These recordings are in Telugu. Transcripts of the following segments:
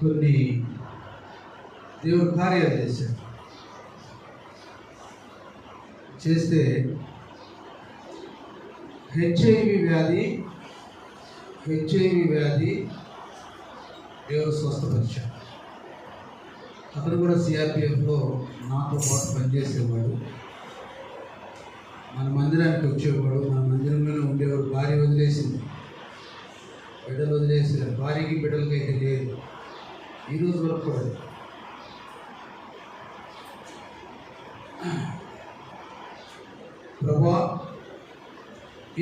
కొన్ని దేవుడు కార్యాలు చేశాడు. చేస్తే హెచ్ఐవి వ్యాధి దేవుడు స్వస్థపరిచాడు. అతను కూడా సిఆర్పిఎఫ్లో నాతో పాటు పనిచేసేవాడు. మన మందిరానికి వచ్చేవాడు, మన మందిరంలోనే ఉండేవాడు. భార్య వదిలేసింది, బిడ్డలు వదిలేసారు. భార్యకి బిడ్డలకి అయితే లేదు ఈరోజు వరకు కూడా. ప్రభా,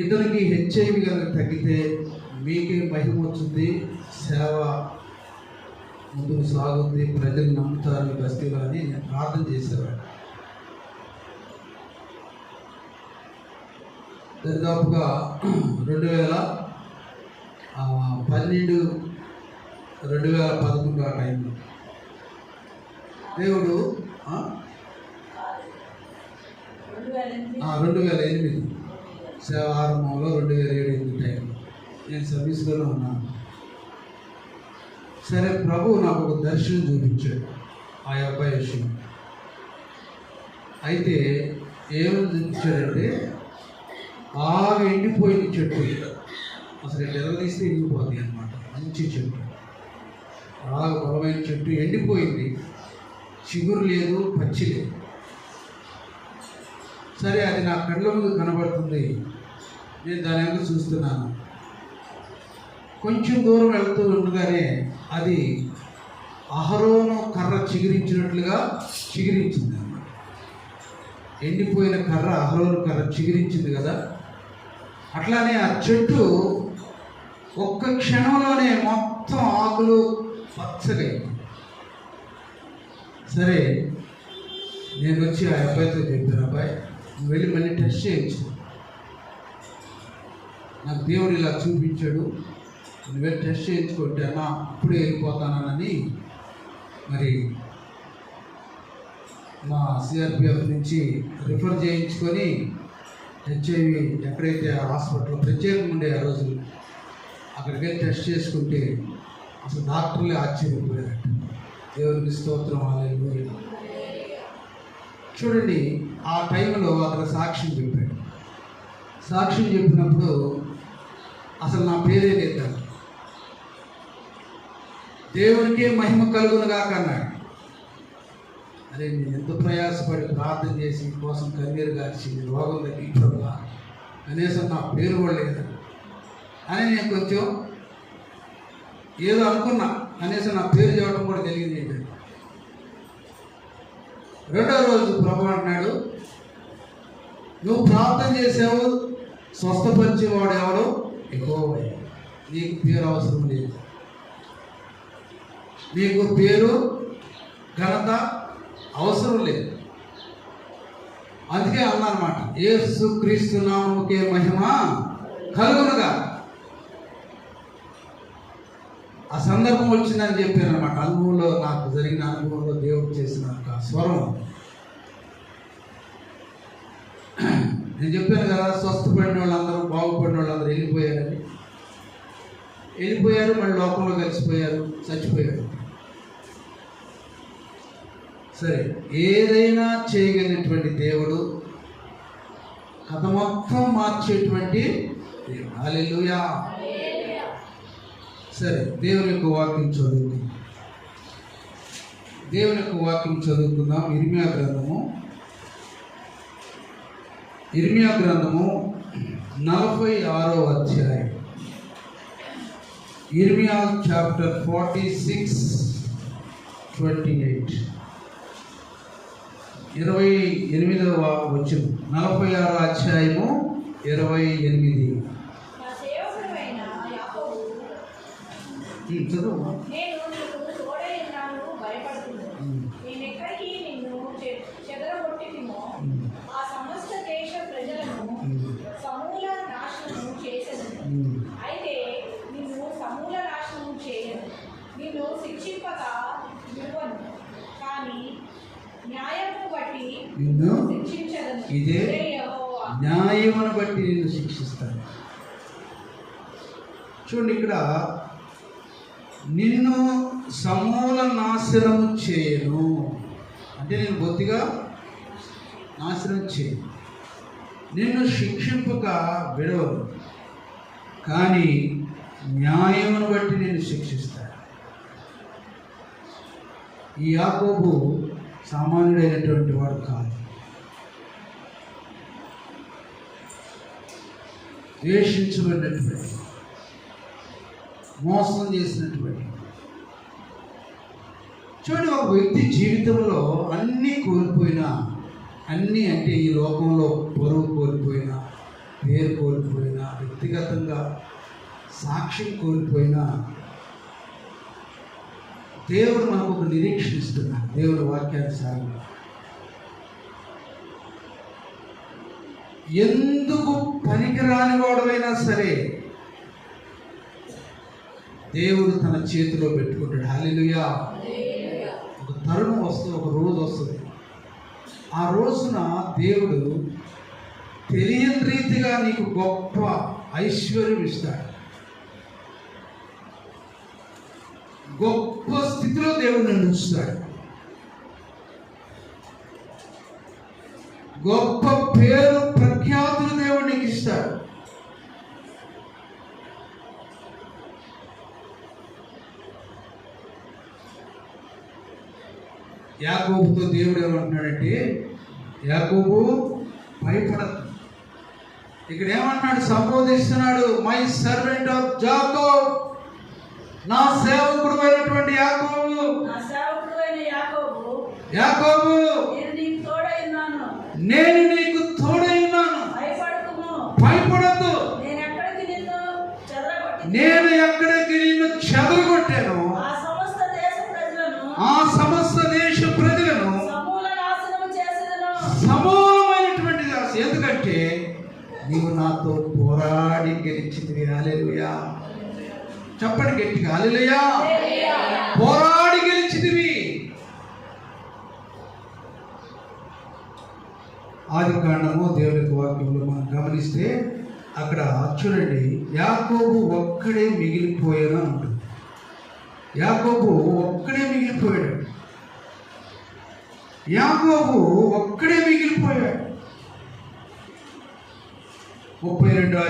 ఇతనికి హెచ్ఐవి కనుక తగ్గితే మీకే మహిమ వచ్చింది, సేవ ముందుకు సాగుతుంది, ప్రజలు నమ్ముతారు బస్తీలో అని నేను ప్రార్థన చేసేవాడు. దాదాపుగా 2011 ఆ టైంలో దేవుడు 2008 సేవ ఆరంభంలో 2007 టైంలో నేను సర్వీస్లోనే ఉన్నాను. సరే, ప్రభు నాకు ఒక దర్శనం చూపించాడు ఆ అబ్బాయి విషయం. అయితే ఏమని చూపించాడంటే, బాగా ఎండిపోయిన చెట్టు, అసలు ఎరగదీస్తే ఎండిపోతుంది అన్నమాట. మంచి చెట్టు, బాగా బలమైన చెట్టు, ఎండిపోయింది, చిగురు లేదు, పచ్చి లేదు. సరే, అది నా కళ్ళ ముందు కనబడుతుంది, నేను దాని వెనక చూస్తున్నాను. కొంచెం దూరం వెళ్తూ ఉండగానే అది అహరోను కర్ర చిగురించినట్లుగా చిగురించింది అన్నమాట. ఎండిపోయిన కర్ర, అహరోను కర్ర చిగురించింది కదా, అట్లానే ఆ చెట్టు ఒక్క క్షణంలోనే మొత్తం ఆకులు పచ్చగా. సరే, నేను వచ్చి ఆ అబ్బాయితో చెప్పాను, అబ్బాయి నువ్వు వెళ్ళి మళ్ళీ టెస్ట్ చేయొచ్చు, నాకు దేవుడు ఇలా చూపించాడు, నువ్వే టెస్ట్ చేయించుకుంటే అన్నా అప్పుడే వెళ్ళిపోతానని మరి మా సిఆర్పిఎఫ్ నుంచి రిఫర్ చేయించుకొని హెచ్ఐవి ఎక్కడైతే హాస్పిటల్లో ప్రత్యేకంగా ఉండే ఆ రోజు అక్కడికి వెళ్ళి టెస్ట్ చేసుకుంటే అసలు డాక్టర్లే ఆశ్చర్యపోయారట. దేవునికి స్తోత్రం, హల్లెలూయా. చూడండి, ఆ టైంలో అక్కడ సాక్ష్యం చెప్పాడు. సాక్ష్యం చెప్పినప్పుడు అసలు నా పేరే లేదు, దేవునికే మహిమ కలుగును గాక అన్నాడు. అరే, నేను ఎంత ప్రయాసపడి ప్రార్థన చేసి కోసం కన్నీరు గార్చి రోగం తగ్గించగా కనీసం నా పేరు కూడా లేదు అని నేను కొంచెం ఏదో అనుకున్నా, కనీసం నా పేరు చెప్పడం కూడా తెలియదు ఏంటంటే. రెండో రోజు ప్రభు అన్నాడు, నువ్వు ప్రార్థన చేసావు, స్వస్థపరిచేవాడు ఎవడు? యెహోవా. నీకు పేరు అవసరం లేదు, నీకు పేరు ఘనత అవసరం లేదు. అందుకే అన్నమాట, యేసు క్రీస్తు నామముకే మహిమ కలుగునుగా. ఆ సందర్భం వచ్చిందని చెప్పాను అనమాట. అనుభవంలో, నాకు జరిగిన అనుభవంలో దేవుడు చేసిన స్వరం నేను చెప్పాను కదా. స్వస్థపడిన వాళ్ళందరూ, బాగుపడిన వాళ్ళందరూ వెళ్ళిపోయారు, మళ్ళీ లోకంలో కలిసిపోయారు, చచ్చిపోయారు. సరే, ఏదైనా చేయగలిగినటువంటి దేవుడు, కథ మొత్తం మార్చేటువంటి దేవుడు. హల్లెలూయా. సరే, దేవుని యొక్క వాక్యం చదువుకుందాం. ఇర్మియా గ్రంథము 46వ అధ్యాయం. ఇర్మియా చాప్టర్ 46:28, 28వ వచనం. 46వ అధ్యాయము 28. చదువు. ఇదే న్యాయమును బట్టి నిన్ను శిక్షిస్తాను. చూడండి, ఇక్కడ నిన్ను సమూల నాశనం చేయను. అంటే నేను బొత్తిగా నాశనం చేయను, నిన్ను శిక్షింపక విడవను, కానీ న్యాయమును బట్టి నేను శిక్షిస్తాను. ఈ యాకోబు సామాన్యుడైనటువంటి వాడు కాదు. ద్వేషించబడినటువంటి, మోసం చేసినటువంటి. చూడండి, ఒక వ్యక్తి జీవితంలో అన్నీ కోల్పోయినా, అన్నీ అంటే ఈ లోకంలో పరువు కోల్పోయినా, పేరు కోల్పోయినా, వ్యక్తిగతంగా సాక్ష్యం కోల్పోయినా, దేవుడు మనకు ఒక నిరీక్షణ ఇస్తున్నాడు. దేవుడు వాక్యానుసారంగా ఎందుకు పనికిరాని వాడైనా సరే దేవుడు తన చేతిలో పెట్టుకుంటాడు. హల్లెలూయా. ఒక తరుణం వస్తుంది, ఒక రోజు వస్తుంది. ఆ రోజున దేవుడు తెలియని రీతిగా నీకు గొప్ప ఐశ్వర్యం ఇస్తాడు. గొప్ప స్థితిలో దేవుడు నిన్ను ఉంచుతాడు. గొప్ప పేరు ప్రఖ్యాతులు దేవుడు నీకు ఇస్తాడు. యాకోబుతో దేవుడు ఏమంటున్నాడంటే, యాకోబు భయపడదు. ఇక్కడ ఏమంటున్నాడు, సంబోధిస్తున్నాడు, మై సర్వెంట్ ఆఫ్ జాకోబ్, నా సేవకుడు అయినటువంటి యాకోబు. యాకోబు, నేను నీకు తోడై ఉన్నాను, భయపడద్దు. నేను ఎక్కడికి నిన్ను చెదరగొట్టాను, ఆ సమస్త దేశ ప్రజలను సమూలమైనటువంటి దాసు. ఎందుకంటే నీవు నాతో పోరాడి గెలిచింది. హల్లెలూయా. చెప్పండి గట్టిగా, హల్లెలూయా. పోరాడి గెలిచితివి. ఆది కాండము దేవుని వాక్యంలో మనం గమనిస్తే అక్కడ చూడండి, యాకోబు ఒక్కడే మిగిలిపోయాను అంటుంది. యాకోబు ఒక్కడే మిగిలిపోయాడు. యాకోబు ఒక్కడే మిగిలిపోయాడు. 32వ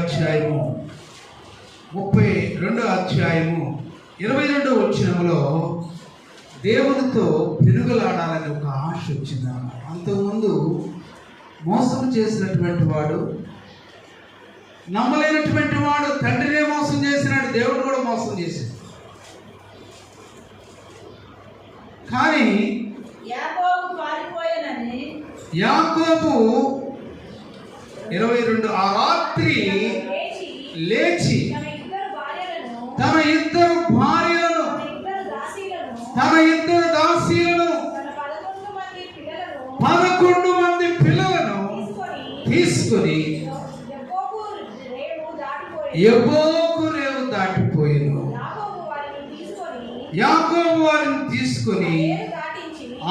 అధ్యాయము 22వ వచనంలో దేవునితో పెనుగులాడాలని ఒక ఆశ వచ్చింది. అంతకుముందు మోసం చేసినటువంటి వాడు, నమ్మలేనటువంటి వాడు, తండ్రినే మోసం చేసినాడు, దేవుడు కూడా మోసం చేశాడు. కానీ యాకోబు 22 ఆ రాత్రి లేచి తన ఇద్దరు భార్యలను, తన ఇద్దరు దాసీలను, 11 మంది పిల్లలను తీసుకొని యబ్బోకు రేవు దాటిపోయాను. యాకోబు వారిని తీసుకొని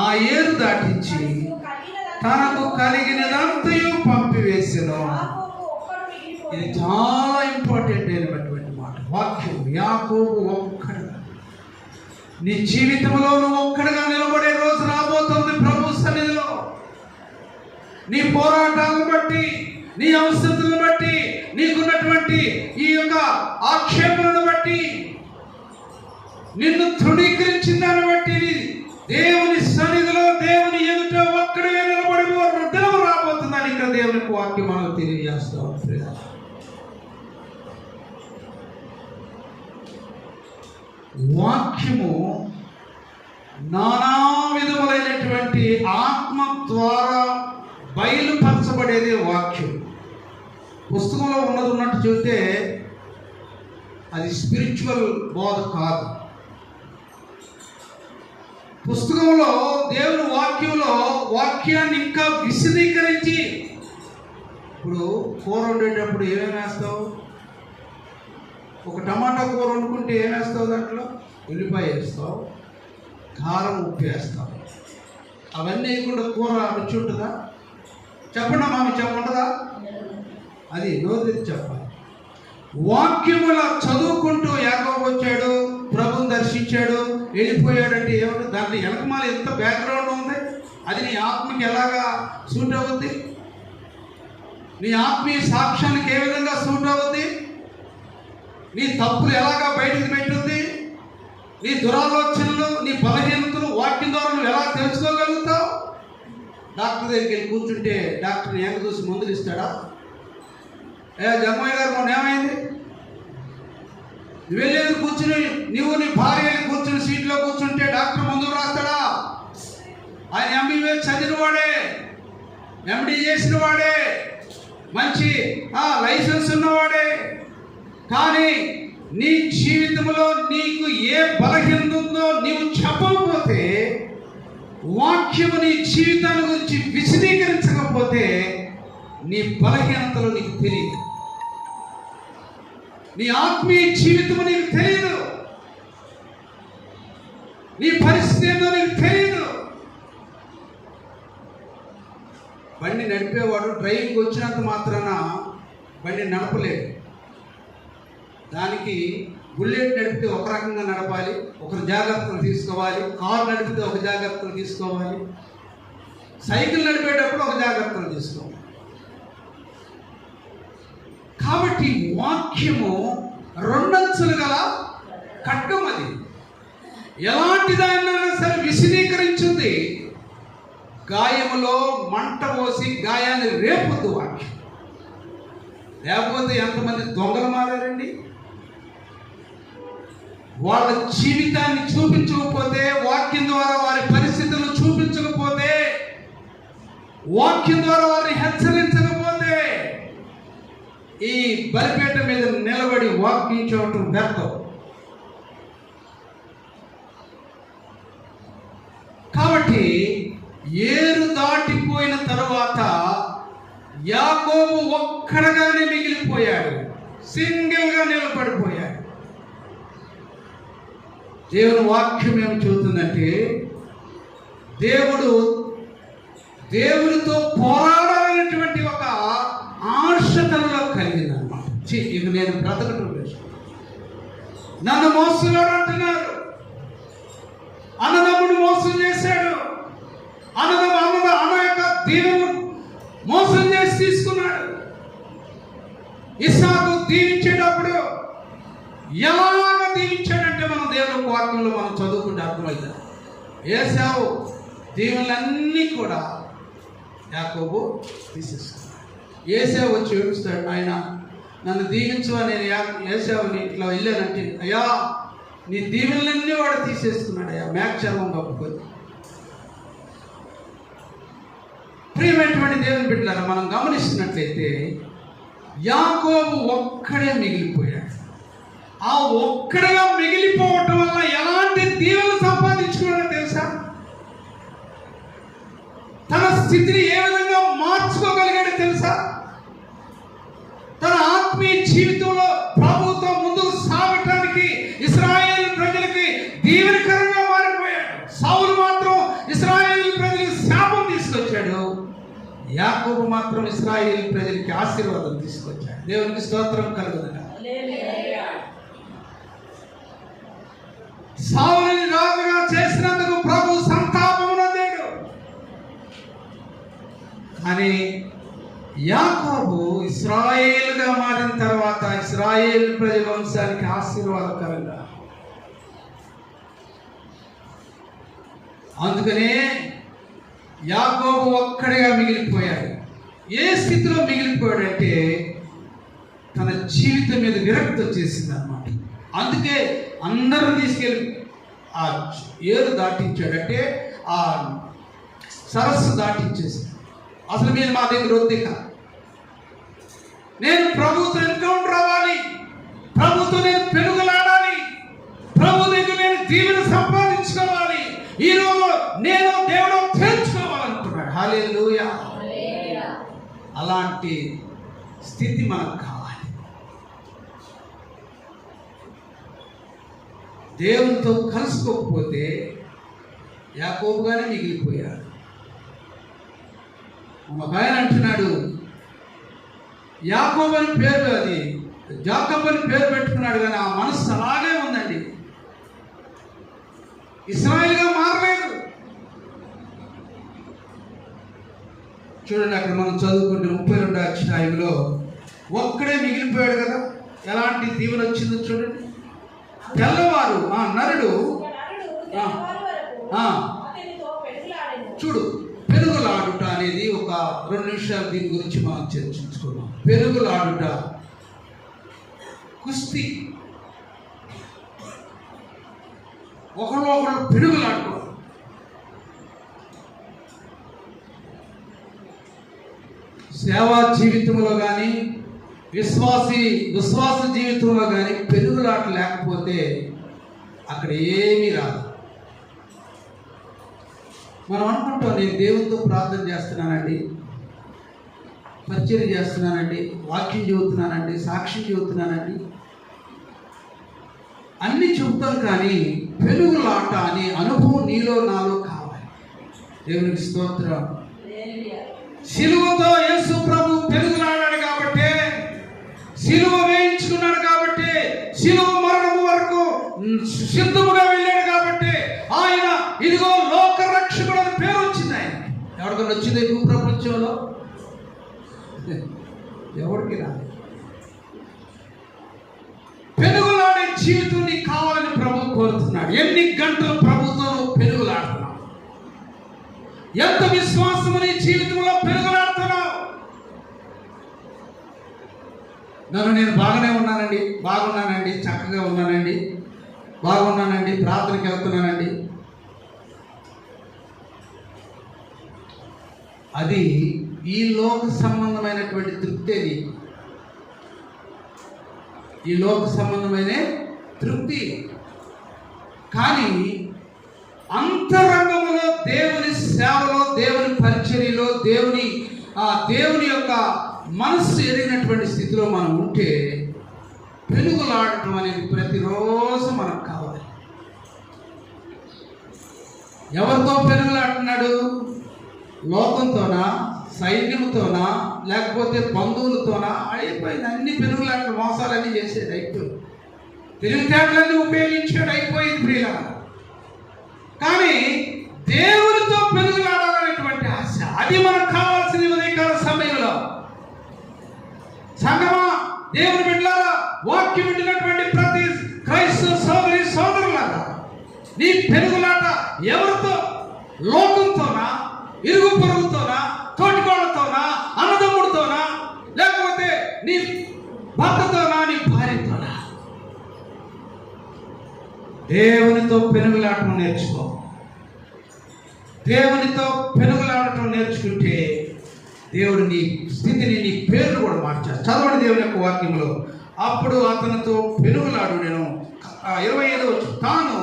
ఆ ఏరు దాటించి తనకు కలిగినదంతయు పంపివేసెను. ఇది చాలా ఇంపార్టెంట్ అయినటువంటి మాట, వాక్యం. యాకోబు ఒక్కడు. నీ జీవితంలో నువ్వు ఒక్కడిగా నిలబడే రోజు రాబోతుంది ప్రభు సన్నిధిలో. నీ పోరాటాలను బట్టి, నీ అవసరతలను బట్టి, నీకున్నటువంటి ఈ యొక్క ఆక్షేపణను బట్టి, నిన్ను తృణీకరించిన దాన్ని బట్టి దేవుని సన్నిధిలో, దేవుని ఎదుట ఒక్కడిగా నిలబడి దినం రాబోతుందని ఇక్కడ దేవునికి వాక్యం మనకు తెలియజేస్తాం. వాక్యము నానా విధములైనటువంటి ఆత్మ ద్వారా బయలుపరచబడేది వాక్యం. పుస్తకంలో ఉన్నట్టు చూస్తే అది స్పిరిచువల్ బోధ కాదు. పుస్తకంలో దేవుని వాక్యంలో వాక్యాన్ని ఇంకా విశదీకరించి, ఇప్పుడు కూర వండేటప్పుడు ఏమేమి వేస్తావు? ఒక టమాటా కూర వండుకుంటే ఏం వేస్తావు? దాంట్లో ఉల్లిపాయ వేస్తావు, కారం, ఉప్పు వేస్తావు. అవన్నీ వేయకుండా కూర రుచి ఉంటుందా? చెప్పండి మామి, చెప్పంటుందా? అది నోరు చెప్పాలి. వాక్యములా చదువుకుంటూ యాకోబు వచ్చాడు, ప్రభుని దర్శించాడు వెళ్ళిపోయాడంటే ఏమంటే దాంట్లో వెనకమాల ఎంత బ్యాక్గ్రౌండ్ ఉంది? అది నీ ఆత్మకి ఎలాగా సూట్ అవుద్ది? నీ ఆత్మీయ సాక్ష్యానికి ఏ విధంగా సూట్ అవుద్ది? నీ తప్పులు ఎలాగా బయటకు పెట్టుద్ది? నీ దురాలోచనలు, నీ బలహీనతలు వాక్యం ద్వారా నువ్వు ఎలా తెలుసుకోగలుగుతావు? డాక్టర్ దగ్గరికి వెళ్ళి కూర్చుంటే డాక్టర్ ఏం చూసి మందులు ఇస్తాడా? జగమయ్య గారు మొన్న ఏమైంది? నువ్వు వెళ్ళేది కూర్చుని, నువ్వు నీ భార్య వెళ్ళి కూర్చుని సీట్లో కూర్చుంటే డాక్టర్ మందులు రాస్తాడా? ఆయన ఎంబీబీఎస్ చదివిన వాడే, ఎండి చేసిన వాడే, మంచి లైసెన్స్ ఉన్నవాడే. కానీ నీ జీవితంలో నీకు ఏ బలహీనత ఉందో నీవు చెప్పకపోతే, వాక్యము నీ జీవితాన్ని గురించి విశదీకరించకపోతే నీ బలహీనతలు నీకు తెలియదు, నీ ఆత్మీయ జీవితము నీకు తెలియదు, నీ పరిస్థితి ఏందో నీకు తెలియదు. బండి నడిపేవాడు డ్రైవింగ్ వచ్చినంత మాత్రాన బండి నడపలేడు. దానికి బుల్లెట్ నడిపితే ఒక రకంగా నడపాలి, ఒకరు జాగ్రత్తలు తీసుకోవాలి. కారు నడిపితే ఒక జాగ్రత్తలు తీసుకోవాలి. సైకిల్ నడిపేటప్పుడు ఒక జాగ్రత్తలు తీసుకోవాలి. కాబట్టి వాక్యము రెండంచులు గల ఖడ్గం. అది ఎలాంటి దాన్నైనా సరే విశదీకరించింది. గాయములో మంట పోసి గాయాన్ని రేపొద్దు వాక్యం. లేకపోతే ఎంతమంది దొంగలు మారారండి? వాళ్ళ జీవితాన్ని చూపించకపోతే, వాక్యం ద్వారా వారి పరిస్థితులను చూపించకపోతే, వాక్యం ద్వారా వారిని హెచ్చరించకపోతే, ఈ బలిపీఠం మీద నిలబడి వాక్యం చూడటం వ్యర్థం. కాబట్టి ఏరు దాటిపోయిన తరువాత యాకోబు ఒక్కడగానే మిగిలిపోయాడు, సింగిల్గా నిలబడిపోయాడు. దేవుని వాక్యం ఏమి చెబుతుందంటే, దేవునితో పోరాడాలనేటువంటి ఒక ఆశ తనలో కలిగిందన్నమాట. ఇక నేను బ్రతకటం లేదు, నన్ను మోసగాడు అంటున్నారు, అన్నదమ్ముడు మోసం చేశాడు, అన్న యొక్క దీవెను మోసం చేసి తీసుకున్నాడు. ఇస్సాకు దీవించేటప్పుడు ఎలాగ దీవించాడంటే మనం దేవుని వాక్యంలో మనం చదువుకుంటే అర్థమవుతుంది. ఏశావు దీవెనలన్నీ కూడా యాకోబు తీసేసుకున్నాడు. ఏశావు వచ్చి ఏడుస్తాడు, ఆయన నన్ను దీవించు. నేను ఏశావుని ఇట్లా వెళ్ళానంటే, అయ్యా నీ దీవెనలన్నీ వాడు తీసేసుకున్నాడు అయ్యా, మేక్షర్మం కప్పుకొని. ప్రియమైనటువంటి దేవుని బిడ్డలారా, మనం గమనిస్తున్నట్లయితే యాకోబు ఒక్కడే మిగిలిపోయాడు. ఆ ఒక్కడిగా మిగిలిపోవటం వల్ల ఎలాంటి దీవెనలు సంపాదించుకున్నాడో తెలుసా? తన స్థితిని ఏ విధంగా మార్చుకోగలిగాడో తెలుసా? తన ఆత్మీయ జీవితంలో ప్రభుత్వం ముందుకు సాగటానికి ఇశ్రాయేలు ప్రజలకి దీవెనకరంగా మారిపోయాడు. సౌలు మాత్రం ఇశ్రాయేలు ప్రజలకు శాపం తీసుకొచ్చాడు. యాకోబు మాత్రం ఇశ్రాయేలు ప్రజలకి ఆశీర్వాదం తీసుకొచ్చాడు. దేవునికి స్తోత్రం కలుగునుగాక. సౌలుని రాజుగా చేసినందుకు ప్రభు సంతాపం నొందాడు. కానీ యాకోబు ఇశ్రాయేలుగా మారిన తర్వాత ఇశ్రాయేలు ప్రజల వంశానికి ఆశీర్వాదకరంగా. అందుకనే యాకోబు ఒక్కడిగా మిగిలిపోయాడు. ఏ స్థితిలో మిగిలిపోయాడంటే తన జీవితం మీద విరక్తి వచ్చేసింది అన్నమాట. అందుకే అందరూ తీసుకెళ్ళి ఆ ఏరు దాటించాడంటే ఆ సరస్సు దాటించేసి, అసలు మీరు మా దగ్గర వద్దిక, నేను ప్రభుత్వం ఎన్కౌంటర్ అవ్వాలి, ప్రభుత్వం నేను పెనుగులాడాలి, ప్రభు దగ్గర నేను దీవెన సంపాదించుకోవాలి, ఈరోజు నేను దేవుడు తెలుసుకోవాలనుకున్నాడు. హల్లెలూయా. అలాంటి స్థితి మనకు కావాలి. దేవునితో కలుసుకోకపోతే యాకోబుగానే మిగిలిపోయాడు. ఒక ఆయన అంటున్నాడు, యాకోబు అని పేరు, అది జాకబ్ అని పేరు పెట్టుకున్నాడు, కానీ ఆ మనస్సు అలాగే ఉందండి. ఇశ్రాయేలుగా మారలేదు. చూడండి, అక్కడ మనం చదువుకుంటే 32వ అధ్యాయంలో ఒక్కడే మిగిలిపోయాడు కదా, ఎలాంటి దీవెన వచ్చిందో చూడండి. తెల్లవారు నరుడు చూడు, పెరుగులాడుట అనేది ఒక 2 నిమిషాలు దీని గురించి మనం చర్చించుకున్నాం. పెరుగులాడుట, కుస్తీ, ఒకళ్ళు పెరుగులాడుకోవడం. సేవా జీవితంలో కానీ విశ్వాస జీవితంలో కానీ పెరుగులాట లేకపోతే అక్కడ ఏమీ రాదు. మనం అనుకుంటాం, నేను దేవునితో ప్రార్థన చేస్తున్నానండి, పరిచయం చేస్తున్నానండి, వాక్యం చెబుతున్నానండి, సాక్ష్యం చెబుతున్నానండి, అన్నీ చెబుతాం, కానీ పెరుగులాట అనే అనుభవం నీలో నాలో కావాలి. దేవునికి స్తోత్రం. సిలువతో యేసు ప్రభు పెరుగులాడాడు కాబట్టి, సిలువ వేయించుకున్నాడు కాబట్టి, సిలువ మరణము వరకు సిద్ధముగా వెళ్ళాడు కాబట్టి ఆయన ఇదిగో లోక రక్షకుడు అని పేరు వచ్చింది. ఆయన ఎవరికైనా వచ్చింది భూ ప్రపంచంలో? ఎవరికి రాదు. పెరుగులాడే జీవితం నీకు కావాలని ప్రభు కోరుతున్నాడు. ఎన్ని గంటలు ప్రభుతో పెరుగులాడుతున్నావు? ఎంత విశ్వాసము నీ జీవితంలో పెరుగులాడుతున్నావు? నేను బాగున్నానండి, చక్కగా ఉన్నానండి, బాగున్నానండి, ప్రార్థనకి వెళ్తున్నానండి. అది ఈ లోక సంబంధమైనటువంటి తృప్తే నీకు, ఈ లోక సంబంధమైన తృప్తి. కానీ అంతరంగంలో దేవుని సేవలో, దేవుని పరిచర్యలో, దేవుని యొక్క మనస్సు ఎరిగినటువంటి స్థితిలో మనం ఉంటే పెరుగులాడటం అనేది ప్రతిరోజు మనకు కావాలి. ఎవరితో పెరుగులాడుతున్నాడు? లోకంతోనా, సైన్యంతోనా, లేకపోతే బంధువులతోనా? అయిపోయింది. అన్ని పెరుగులాట మోసాలన్నీ చేసేది అయిపోయింది. తెలివితేటలన్నీ ఉపయోగించాడు, అయిపోయింది ప్రియుల. కానీ దేవునితో పెరుగులాడాలనేటువంటి ఆశ, అది మనకు కావాల్సిన ఉదయకాల సమయంలో. సంగమా, దేవుని బిడ్డలారా, వాక్యం వింటున్నటువంటి ప్రతి క్రైస్తవ సోదరి సోదరులారా, నీ పెరుగులాట ఎవరితో? లోకంతోనా, ఇరుగు పొరుగుతోనా, తోటికోళ్ళతోనా, అన్నదమ్ముడితోనా, లేకపోతే నీ భర్తతోనా, నీ భార్యతోనా? దేవునితో పెనుగులాడటం నేర్చుకో. దేవునితో పెనుగులాడటం నేర్చుకుంటే దేవుడు నీ స్థితిని, నీ పేరును కూడా మార్చాడు. చదవండి దేవుని యొక్క వాక్యంలో. అప్పుడు అతనితో పెనుగులాడు నేను 25వ వచనం, తాను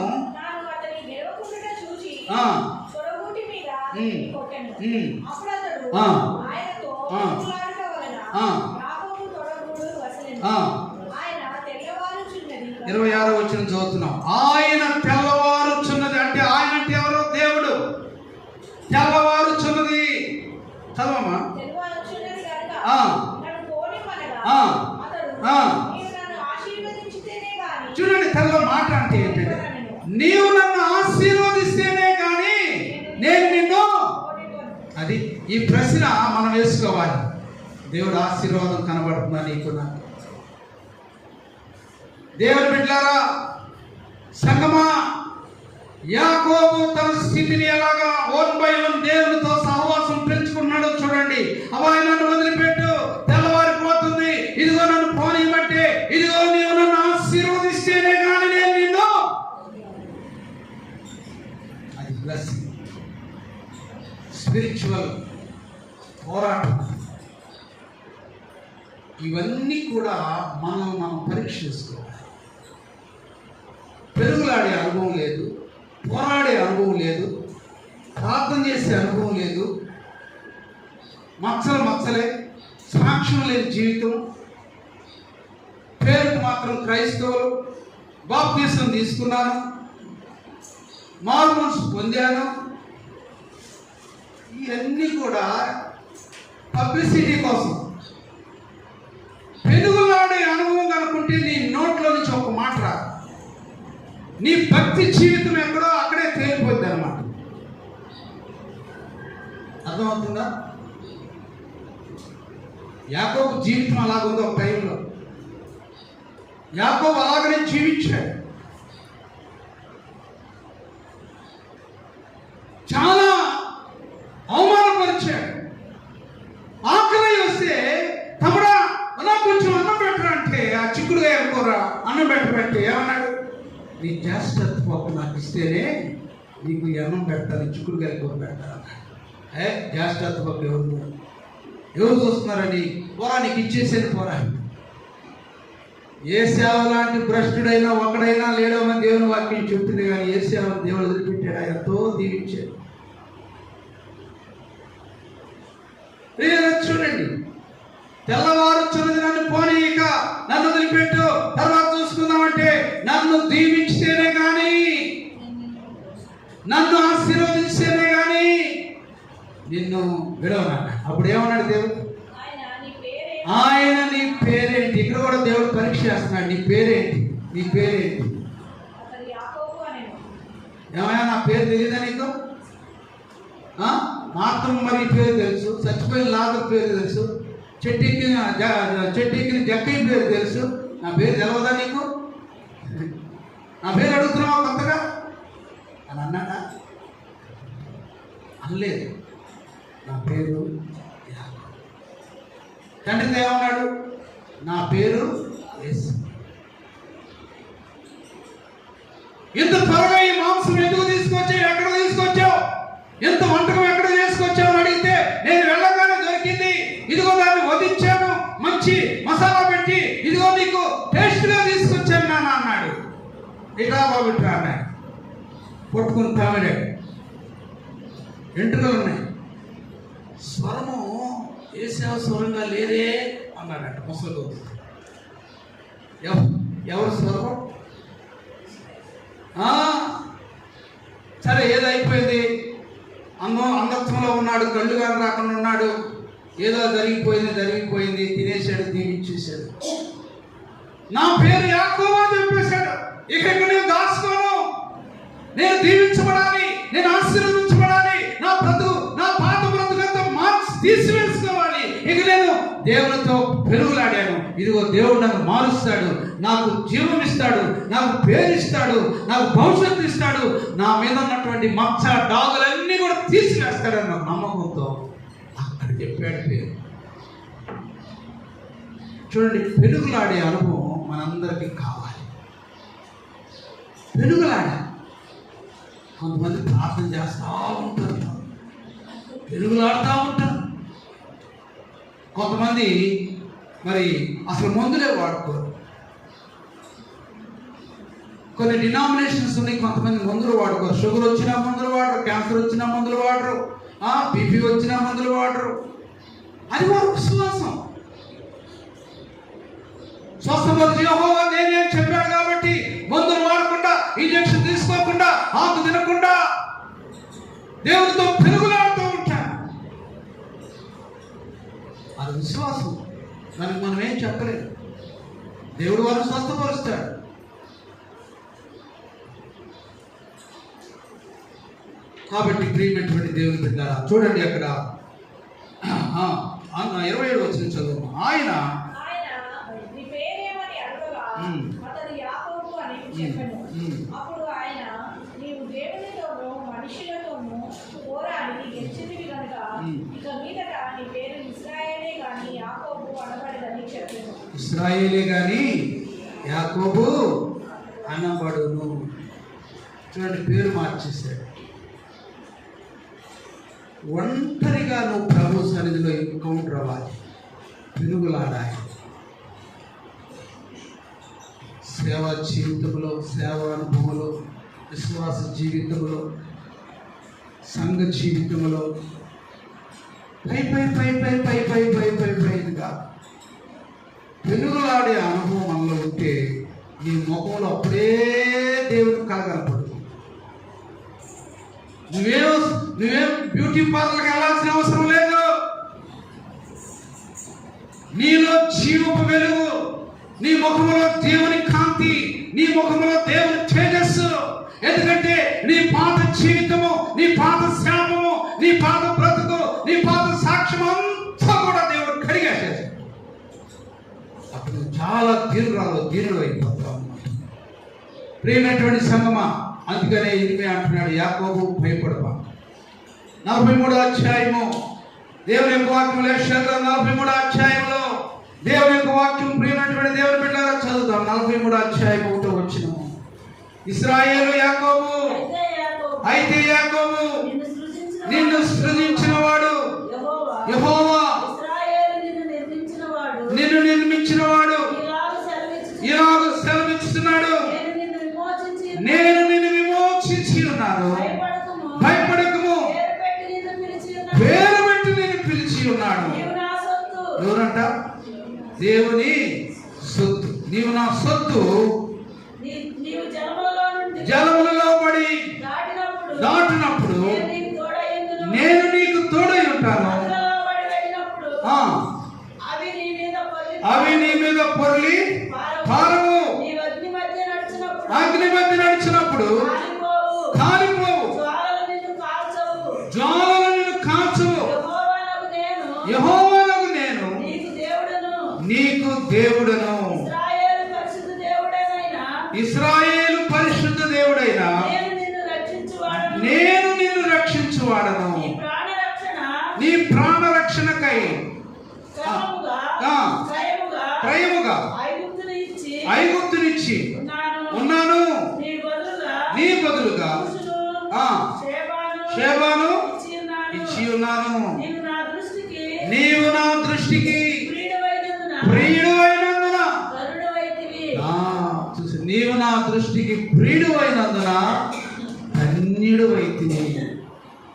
ఇరవై 26వ వచనం చదువుతున్నాం. ఆయన తెల్లవారుచున్నది అంటే, ఆయన అంటే ఎవరో? దేవుడు. తెల్లవారుచున్నది చదవమ్మా. చూడండి, తెల్ల మాట అంటే ఏంటంటే, నీవు నన్ను ఆశీర్వదిస్తేనే కానీ నేను నిన్ను. అది ఈ ప్రశ్న మనం వేసుకోవాలి. దేవుడు ఆశీర్వాదం కనబడుతుందా నీకు నాకు? దేవుని బిడ్డలారా, సంగమా, యాకోబు తన స్థితిని ఎలాగా 1 by 1 దేవునితో సహవాసం పెంచుకున్నాడో చూడండి. అబ్బాయి, నన్ను వదిలిపెట్టు, తెల్లవారిపోతుంది, ఇదిగో నన్ను పోనీయబట్టే, ఇదిగో నీవు నన్ను ఆశీర్వదిస్తేనే కానీ నేను నిన్ను. అది బ్లెస్సింగ్. స్పిరిచువల్ పోరాటం. ఇవన్నీ కూడా మనం పరీక్ష చేసుకోవాలి. పెరుగులాడే అనుభవం లేదు, పోరాడే అనుభవం లేదు, ప్రార్థన చేసే అనుభవం లేదు, మచ్చలే, సాక్ష్యం లేని జీవితం, పేరుకు మాత్రం క్రైస్తవులు, బాప్తిసం తీసుకున్నాను, మారు మనసు పొందాను. ఇవన్నీ కూడా పబ్లిసిటీ కోసం. పెనుగులాడే అనుభవం కనుకుంటే నీ నోట్లో నుంచి ఒక మాట రాదు. నీ భక్తి జీవితం ఎక్కడో అక్కడే తేలిపోద్ది అన్నమాట. అర్థమవుతుందా? యాకోబు జీవితం అలాగుంది. ఒక టైంలో యాకోబు అలాగనే జీవించాడు. చాలా అవమానపరిచాడు. ఆకలి వస్తే తమ్ముడా నాకు కొంచెం అన్నం పెట్టరా అంటే ఆ చిక్కుడుగా కూర అన్నం పెట్టబెట్టి ఏమన్నాడు? నీ జ్యేష్ఠత్వపు నాకు ఇస్తేనే నీకు అన్నం పెడతాను, చిక్కుడుగా కూర పెడతాను. జ్యేష్ఠత్వపు ఎవరు చూస్తున్నారని పోరా నీకు ఇచ్చేసేది పోరా. ఏ సేవ లాంటి భ్రష్టుడైనా ఒకడైనా లేడమని దేవుని వాక్యం చెప్తుంది. కానీ ఏ సేవ దేవుడు వదిలిపెట్టాడు, ఎంతో దీవించాడు. చూడండి, తెల్లవారుచున్నది నన్ను పోనీక, నన్ను వదిలిపెట్టు, తర్వాత చూసుకుందామంటే నన్ను దీవించితేనే కానీ, నన్ను ఆశీర్వదిస్తేనే కానీ నిన్ను విడవనన్నా. అప్పుడు ఏమన్నాడు దేవుడు? ఆయన నీ పేరేంటి? ఇక్కడ కూడా దేవుడు పరీక్ష చేస్తున్నాడు. నీ పేరేంటి? నీ పేరేంటి? ఏమైనా నా పేరు తెలియదా నీకు? మాత్రం మరి పేరు తెలుసు, చచ్చిపోయిన లాగర్ పేరు తెలుసు, చెట్టెక్కిన జక్కయ్య పేరు తెలుసు. నా పేరు తెలవదా నీకు? నా పేరు అడుగుతున్నావా కొత్తగా అని అన్నాడా? అనలేదు. నా పేరు తండ్రితో ఏమన్నాడు? నా పేరు యేసు. ఇంత త్వరగా ఈ మాంసం ఎందుకు తీసుకొచ్చావు? ఎక్కడ తీసుకొచ్చావు? ఎంత వంటకం ఎక్కడ చేసుకొచ్చావు అని అడిగితే నేను వెళ్ళగానే దొరికింది, ఇదిగో దాన్ని వధించాను, మంచి మసాలా పెట్టి ఇదిగో నీకు టేస్ట్గా తీసుకొచ్చాను నాన్న అన్నాడు. ఇట్లా బాబిట్రా అన్నాడు. పట్టుకుని తామిడాడు. ఎంట్రుకలు ఉన్నాయి. స్వరము ఏసేవ స్వరంగా లేదే అన్నాడంట ముసలు. ఎవరు స్వరం? సరే ఏదో అయిపోయింది. అంగత్వంలో ఉన్నాడు, కళ్ళు గారు రాకుండా ఉన్నాడు. ఏదో జరిగిపోయింది, తినేశాడు, దీవించేశాడు. నా పేరు యాకోబు అని చెప్పేశాడు. ఇక నేను దాచుకోను, నేను దీవించబడాలి, నేను ఆశీర్వదించబడాలి, నా పాత బ్రతుకంతా మార్చి తీసివేసుకోవాలి. ఇక నేను దేవునితో పెరుగులాడాను. ఇదిగో దేవుడు నన్ను మారుస్తాడు, నాకు జీవం ఇస్తాడు, నాకు పేరిస్తాడు, నాకు భవిష్యత్తు ఇస్తాడు, నా మీద ఉన్నటువంటి మచ్చ డాగులన్నీ కూడా తీసివేస్తాడని నాకు నమ్మకంతో అక్కడ చెప్పాడు పేరు. చూడండి, పెరుగులాడే అనుభవం మనందరికీ కావాలి. పెరుగులాడ కొంతమంది ప్రార్థన చేస్తూ ఉంటారు, పెరుగులాడుతూ ఉంటారు. కొంతమంది మరి అసలు మందులే వాడుకోరు. కొన్ని డినామినేషన్స్ ఉన్నాయి, కొంతమంది మందులు వాడుకోరు. షుగర్ వచ్చినా మందులు వాడరు, క్యాన్సర్ వచ్చినా మందులు వాడరు, బీపీ వచ్చినా మందులు వాడరు. అది వారు విశ్వాసం. స్వస్థపరిచి యెహోవా నేనేం చెప్పాడు కాబట్టి మందులు వాడకుండా, ఇంజక్షన్ తీసుకోకుండా, ఆకు తినకుండా దేవుడితో పెరుగులాడుతూ ఉంటాను. అది విశ్వాసం. దానికి మనం ఏం చెప్పలేదు. దేవుడు వారిని స్వస్థపరుస్తాడు. కాబట్టి ప్రియమైనటువంటి దేవుని బిడ్డలారా, చూడండి అక్కడ 27 వచ్చిన చదువు. ఆయన ఇశ్రాయేలే గాని యాకోబు అనబడును. చూడండి, పేరు మార్చేశాడు. ఒంటరిగా నువ్వు ప్రభు సన్నిధిలో ఎన్కౌంటర్ అవ్వాలి, పెరుగులాడాలి. సేవా జీవితంలో, సేవా అనుభవంలో, విశ్వాస జీవితంలో, సంఘ జీవితంలో పైగా పెరుగులాడే అనుభవం మనలో ఉంటే నీ ముఖంలో అప్పుడే దేవుడు కలగలపడు. నువ్వేం బ్యూటీ పార్లర్కి వెళ్ళాల్సిన అవసరం లేదు. నీలో జీవపు వెలుగు, నీ ముఖంలో దేవుని కాంతి, నీ ముఖంలో దేవుని తేజస్సు. ఎందుకంటే నీ పాత జీవితము, నీ పాత శాపము, నీ పాత బ్రతుకు, నీ పాత సాక్ష్యం అంతా కూడా దేవుడు కడిగేసేసాడు. అప్పుడు చాలా దీనుడు అయిపోతావు అన్నమాట. ప్రియమైనటువంటి సంగమా, అందుకనే ఇనిమే అంటున్నాడు, యాకోబు భయపడవా. 43వ అధ్యాయము దేవుని యొక్క వాక్యం, లేఖనం 43వ అధ్యాయంలో దేవుని యొక్క వాక్యం. ప్రియమైనటువంటి దేవుని బిడ్డలారా చదువుతాం. 43వ అధ్యాయం 1వ వచనం. ఇశ్రాయేలు యాకోబు, అయితే యాకోబు నిన్ను సృజించిన వాడు యెహోవా, నిన్ను నిర్మించిన వాడు ఇలాగ సెలవిస్తున్నాడు, నేను నిన్ను విమోచించి ఉన్నాను, భయపడకము, పేరు పెట్టి నేను పిలిచి ఉన్నాడు. ఎవరంట? దేవుని సొత్తు. నీవు నా సొత్తు. జలములలో పడి దాటినప్పుడు నేను నీకు తోడై ఉంటాను. అవి నీ మీద పొర్లి పారవు. అగ్ని మధ్య నడిచినప్పుడు కాలిపోవు. జ్వాలలు నిన్ను కాల్చవు. యెహోవానగు నేను నీకు దేవుడను. ఇశ్రాయేలు పరిశుద్ధ దేవుడైన నేను నిన్ను రక్షించువాడను. నీ ప్రాణ రక్షణకై క్రయముగా ఐగుప్తునిచ్చి ఉన్నాను. నీ బదులుగా షేబాను ఇచ్చి ఉన్నాను. నీవు నా దృష్టికి ప్రియుడు అయినందున, నీవు నా దృష్టికి ప్రియుడు అయినందున ధన్యుడు అయితివి.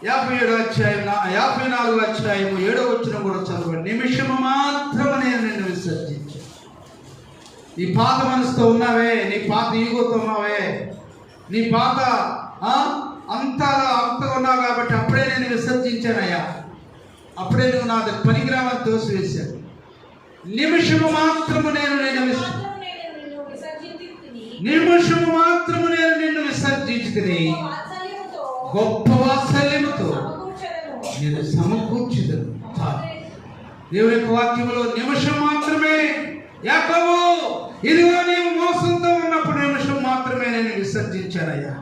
57వ అధ్యాయం 54వ అధ్యాయం 7వ వచనం కూడా చదవండి. నిమిషము మాత్రమే నేను నిన్ను విసర్జించాను. నీ పాత మనసుతో ఉన్నావే, నీ పాత ఈగోతో ఉన్నావే, నీ పాత అంతగా ఉన్నావు కాబట్టి అప్పుడే నేను విసర్జించానయ్యా. అప్పుడే నువ్వు నా పనికిరామని తోసివేశాను. నిమిషము మాత్రము నేను నిమిషము మాత్రము నేను నిన్ను విసర్జించుకుని గొప్ప వాత్సల్యముతో నేను సమకూర్చుదను. దేవుని యొక్క వాక్యములో నిమిషం మాత్రమే యాకోబు, ఇదిగో నీవు మోసంతో ఉన్నప్పుడు నిమిషం మాత్రమే నేను విసర్జించానయ్యా.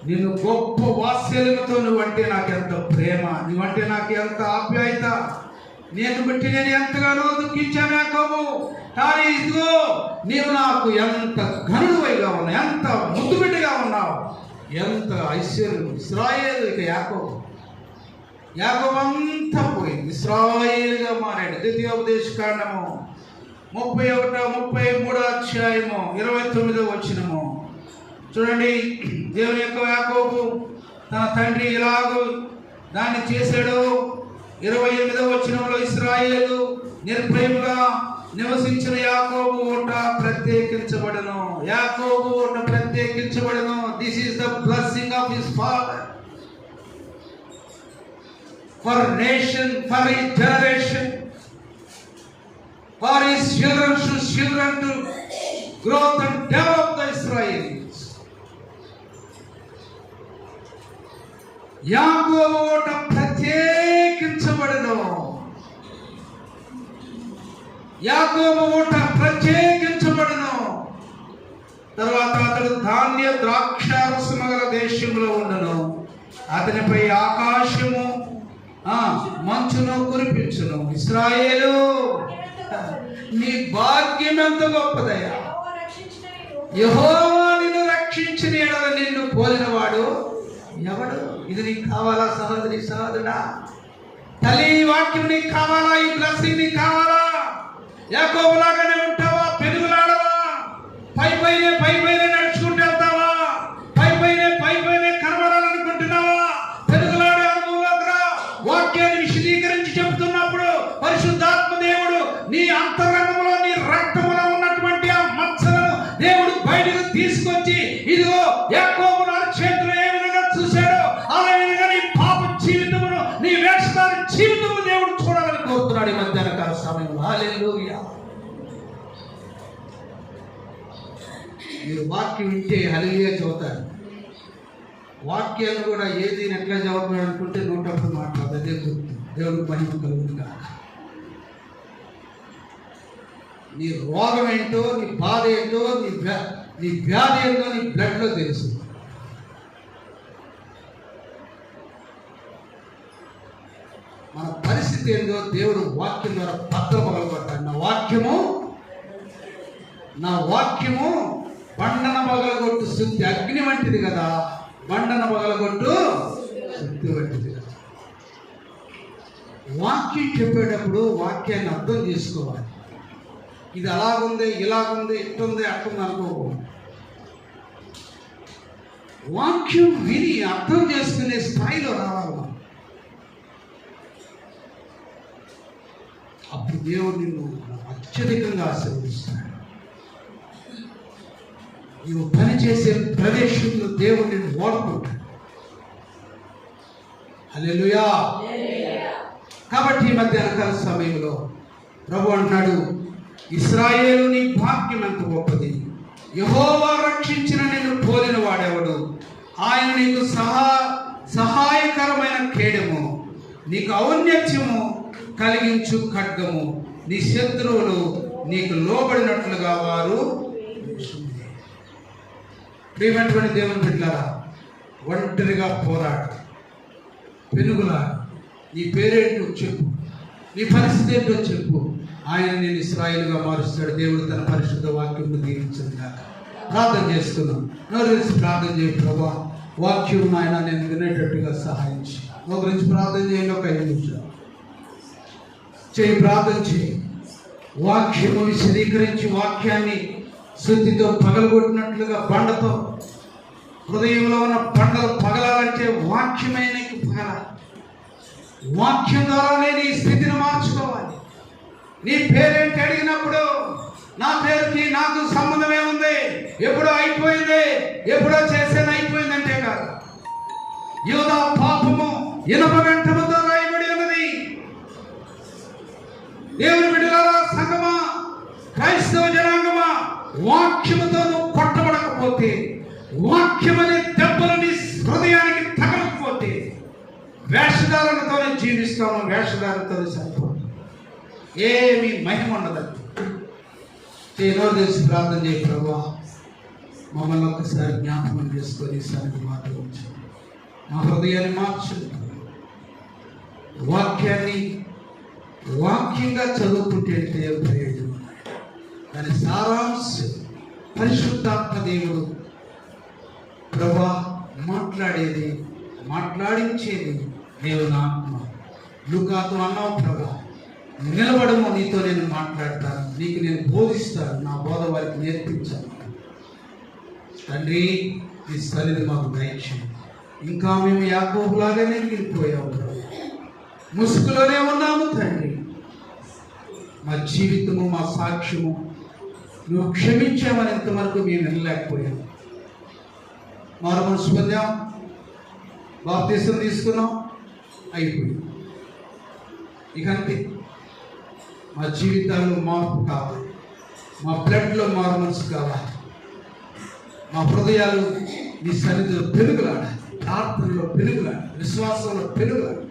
నిన్ను గొప్ప వాత్సల్యముతో నువ్వంటే నాకు ఎంత ప్రేమ, నువ్వంటే నాకు ఎంత ఆప్యాయత, నేను బట్టి నేను ఎంతగానో దుఃఖించాను యాకోబు. కానీ ఇదిగో నీవు నాకు ఎంత ఘనుడుగా ఉన్నావు, ఎంత ముద్దుబిడ్డగా ఉన్నావు, ఎంత ఐశ్వర్యం. ఇశ్రాయేలు ఇక యాకోబు అంతా పోయింది, ఇశ్రాయేలుగా మారాడు. ద్వితీయోపదేశకాండము 33వ అధ్యాయము 29వ వచనము చూడండి. దేవుని యొక్క యాకోబు తన తండ్రి ఇలాగూ దాన్ని చేశాడు. 28వ వచనంలో ఇశ్రాయేలు నిర్భయముగా నివసించిన యాకోబు ఓట ప్రత్యేకించబడను. యాకోబు ఓట ప్రత్యేకించబడను. This is the blessing of his father for nation, for his generation, for his children to growth and develop the Israelis. యాకోబు ఓట ప్రత్యేకించబడను. యాకోబు ఓట ప్రత్యేకించబడను. తర్వాత అతడు ధాన్య ద్రాక్షారసము గల దేశంలో ఉండను. అతనిపై ఆకాశము మంచును కురిపించును. ఇశ్రాయేలు నీ భాగ్యం ఎంత గొప్పదయ్యా. యెహోవా నిన్ను రక్షించిన ఎడల నిన్ను పోలినవాడు ఎవడు? ఇది నీకు కావాలా సహోదరి సహోదరుడా? తల్లి, ఈ వాక్యం నీకు కావాలా? ఈ బ్లెస్సింగ్ నీకు కావాలా? యాకోబులాగానే ఉంటావా? పెనుగులాడవా? పై పైనే నడుచుకుంటూ వెళ్తావా? పైపైనే కనబడాలనుకుంటున్నావా? పెనుగులాడే అనుభవంలోకి రా. వాక్యాన్ని విశదీకరించి చెబుతున్నప్పుడు పరిశుద్ధాత్మ దేవుడు నీ అంతరంగంలో, నీ రక్తములో ఉన్నటువంటి ఆ మచ్చలను దేవుడు బయటకు తీసుకొచ్చి, ఇదిగో యాకోబు నా చేతిలో ఏ విధంగా చూశాడో అలాగే నీ పాప జీవితమును, నీ వేషధార జీవితము దేవుడు చూడాలని కోరుతున్నాడు ఈ మధ్యాహ్న కాల సమయంలో. హల్లెలూయా. మీరు వాక్యం వింటే హల్లెలూయా చదువుతాడు. వాక్యాలు కూడా ఏది ఎట్లా చదువుతున్నాడు అనుకుంటే నోటప్పుడు మాట్లాడదు. అదే గుర్తు. దేవుడికి మహిమ కలుగుతుంది కాదు. నీ రోగం ఏంటో, నీ బాధ ఏంటో, నీ వ్యాధి ఏంటో నీ బ్లడ్లో తెలుసు. మన పరిస్థితి ఏందో దేవుడు వాక్యం ద్వారా భద్రపగలగొట్టాడు. నా వాక్యము బండన పగలగొట్టు శుద్ధి అగ్ని వంటిది కదా, బండన పగలగొట్టు శుద్ధి వంటిది కదా. వాక్యం చెప్పేటప్పుడు వాక్యాన్ని అర్థం చేసుకోవాలి. ఇది అలాగుంది, ఇలాగుంది, ఇట్టుంది, అట్టుంది అనుకోకూడదు. వాక్యం విని అర్థం చేసుకునే స్థాయిలో రావాలి మనం. అప్పుడు దేవుడు నిన్ను అత్యధికంగా ఆశీర్వదిస్తాడు. నువ్వు పనిచేసే ప్రదేశంలో దేవుడు నిన్ను వాడుకుంటాడు. హల్లెలూయా. కాబట్టి ఈ మధ్యాహ్నకాల సమయంలో ప్రభు అంటున్నాడు, ఇశ్రాయేలు నీ భాగ్యం ఎంత గొప్పది, యెహోవా రక్షించిన నిన్ను పోలిన వాడెవడు, ఆయన నీకు సహాయకరమైన కేడము, నీకు ఔన్నత్యము కలిగించు ఖడ్గము, నీ శత్రువులు నీకు లోబడినట్లుగా వారు. ప్రియమైనటువంటి దేవుని బిడ్డలారా, ఒంటరిగా పోరాడు, పెనుగులా. నీ పేరేంటో చెప్పు, నీ పరిస్థితి ఏంటో చెప్పు. ఆయన నేను ఇశ్రాయేలుగా మారుస్తాడు. దేవుడు తన పరిశుద్ధ వాక్యం దీవించను గాక. ప్రార్థన చేసుకున్నాం. నోరేసి ప్రార్థన చేయి. ప్రభువా, వాక్యం ఆయన నేను వినేటట్టుగా సహాయించి. నా గురించి ప్రార్థన చేయండి. ఒక 5 నిమిషాలు చేయి, ప్రార్థన చేయి. వాక్యము విశదీకరించి వాక్యాన్ని శుద్ధితో పగలగొట్టినట్లుగా బండతో హృదయంలో ఉన్న బండలు పగలాలంటే వాక్యమే నీకు పగలాలి. వాక్యం ద్వారానే నీ స్థితిని మార్చుకోవాలి. నీ పేరేంటి అడిగినప్పుడు నా పేరుకి నాకు సంబంధం ఏముంది, ఎప్పుడో అయిపోయింది, ఎప్పుడో చేసేది అయిపోయిందంటే కాదు. యూదా పాపము ఇనుప గంటముతో రాయబడి ఉన్నది. దేవుని బిడ్డలారా, సంగమా, క్రైస్తవ జనాంగమా, వాక్యముతో నువ్వు కొట్టబడకపోతే, వాక్యమనే దెబ్బలు నీ హృదయానికి తగలకపోతే, వేషధారణతోనే జీవిస్తాము. వేషధారణతోనే సరిపోదు, ఏమి మహిమ ఉండదు. నోరు తెలిసి ప్రార్థన చేయి. ప్రభువా, మమ్మల్ని ఒక్కసారి జ్ఞాపకం చేసుకొని సరికి మాట ఉంచు. మా హృదయాన్ని మార్చు. వాక్యంగా చదువుకుంటే ప్రయోజనం. దాని సారాంశం పరిశుద్ధాత్మ దేవుడు ప్రభువా మాట్లాడేది, మాట్లాడించేది దేవుని ఆత్మ. లూకాతో అన్నావు, ప్రభువా నిలబడము, నీతో నేను మాట్లాడతాను, నీకు నేను బోధిస్తాను, నా బోధ వారికి నేర్పించాను. తండ్రి, ఈ సన్నిధి మాకు దయచేయండి. ఇంకా మేము యాకోబులాగానే మిగిలిపోయాము, ముసుగులోనే ఉన్నాము తండ్రి. మా జీవితము, మా సాక్ష్యము నువ్వు క్షమించామని ఇంతవరకు మేము వెళ్ళలేకపోయాము. మారు మనసు పొందాం, బాప్తీసం తీసుకున్నాం, అయిపోయింది. ఇక అంతే. మా జీవితాల్లో మార్పు కావాలి, మా బ్లడ్లో మారు మనసు కావాలి, మా హృదయాలు నీ సన్నిధిలో పెరుగులాడాలి, ప్రార్థనలో పెరుగులాడాలి, విశ్వాసంలో పెరుగులాడాలి.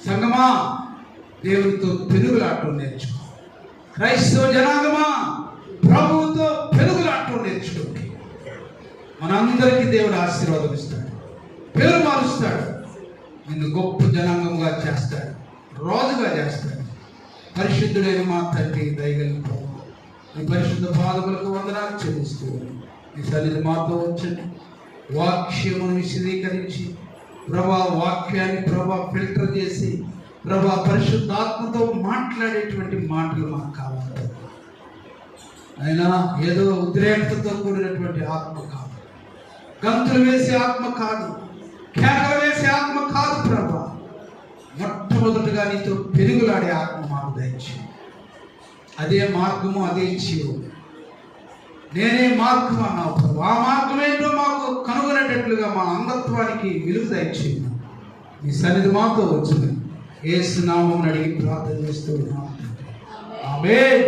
సంగమా, దేవునితో పెరుగులాడటం నేర్చుకో. క్రైస్తవ జనాంగమా, ప్రభువుతో పెరుగులాడటం నేర్చుకోండి. మనందరికీ దేవుడు ఆశీర్వాదం ఇస్తాడు, పేరు మారుస్తాడు, నిన్ను గొప్ప జనాంగంగా చేస్తాడు, రాజుగా చేస్తాడు. పరిశుద్ధుడైన మా తండ్రి, దయగలిగిన ప్రభువా, నీ పరిశుద్ధ పాదములకు వందనాలు చెల్లిస్తూ నీ సన్నిధి మాతో ఉంచండి. వాక్యమును విశదీకరించి ప్రభా, వాక్యాన్ని ప్రభా ఫిల్టర్ చేసి ప్రభా పరిశుద్ధాత్మతో మాట్లాడేటువంటి మాటలు మాకు కావాలి. అయినా ఏదో ఉద్రేకతతో కూడినటువంటి ఆత్మ కాదు, గంతులు వేసే ఆత్మ కాదు, కేకలు వేసే ఆత్మ కాదు ప్రభా. మొట్టమొదటిగా నీతో పెరుగులాడే ఆత్మ మాకు దయచేయండి. అదే మార్గము, అదే జీవం. నేనే మార్గం అన్నావు ప్రభు. ఆ మార్గం ఏంటో మాకు కనుగొనేటట్లుగా మా అంగత్వానికి విలువ దయచేయండి. మీ సన్నిధి మాతో వచ్చింది. యేసు నామమున అడిగి ప్రార్థన చేస్తూ ఉన్నాము. ఆమేన్.